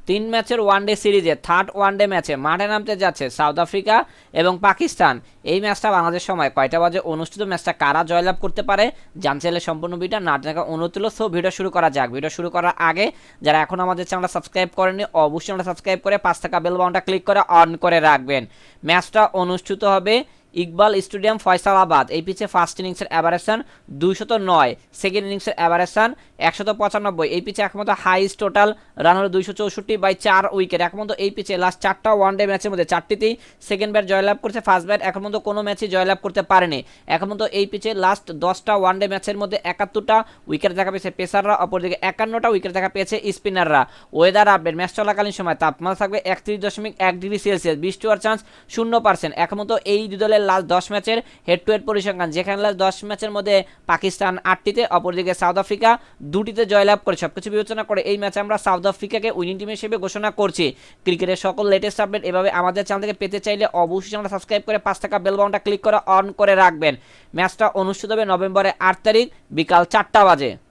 তিন ম্যাচের ওয়ানডে সিরিজে থার্ড ওয়ানডে ম্যাচে মাঠে নামতে যাচ্ছে সাউথ আফ্রিকা এবং পাকিস্তান। এই ম্যাচটা বাংলাদেশ সময় কয়টা বাজে অনুষ্ঠিত, ম্যাচটা কারা জয়লাভ করতে পারে জানতে চাইলে সম্পূর্ণ ভিডিও না দেখা অনুরোধ ছিল। সো ভিডিও শুরু করা যাক। ভিডিও শুরু করার আগে যারা এখন আমাদের চ্যানেলটা সাবস্ক্রাইব করেনি অবশ্যই চ্যানেলটা সাবস্ক্রাইব করে পাঁচ টাকা বেল বাটনটা ক্লিক করে অন করে রাখবেন। ম্যাচটা অনুষ্ঠিত হবে ইকবাল স্টেডিয়াম ফয়সালাবাদ। এই পিচে ফার্স্ট ইনিংসের অ্যাভারেশন 209, সেকেন্ড ইনিংসের অ্যাভারেশন 195। এই পিচে একমাত্র হাইস্ট টোটাল রান হলো 264/4 উইকেট। একমাত্র এই পিচে লাস্ট 4টা ওয়ানডে ম্যাচের মধ্যে 4টিতেই সেকেন্ড ব্যাট জয়লাভ করছে, ফার্স্ট ব্যাট এখন পর্যন্ত কোনো ম্যাচই জয়লাভ করতে পারেনি। এখন পর্যন্ত এই পিচে লাস্ট 10টা ওয়ানডে ম্যাচের মধ্যে 71টা উইকেট দেখা পেয়েছে পেসাররা, অপরদিকে 51টা উইকেট দেখা পেয়েছে স্পিনাররা। ওয়েদার আপডেট, ম্যাচ চলাকালীন সময় তাপমাত্রা থাকবে 31.1 ডিগ্রি সেলসিয়াস, বৃষ্টি হওয়ার চান্স 0%। এখন পর্যন্ত এই দুই দলের লাস্ট 10 ম্যাচের হেড টু হেড পরিসংখ্যান, যেখানে লাস্ট 10 ম্যাচের মধ্যে পাকিস্তান 8টিতে, অপরদিকে সাউথ আফ্রিকা 2টিতে জয়লাভ করে। সবকিছু বিবেচনা করে এই ম্যাচে আমরা সাউথ আফ্রিকাকে উইনিং টিম হিসেবে ঘোষণা করছি। ক্রিকেটের সকল লেটেস্ট আপডেট এভাবে আমাদের চ্যানেল থেকে পেতে চাইলে অবশ্যই চ্যানেলটা সাবস্ক্রাইব করে 5 টাকা বেল বাটনটা ক্লিক করে অন করে রাখবেন। ম্যাচটা অনুষ্ঠিত হবে নভেম্বরের 8 তারিখ বিকাল 4টা বাজে।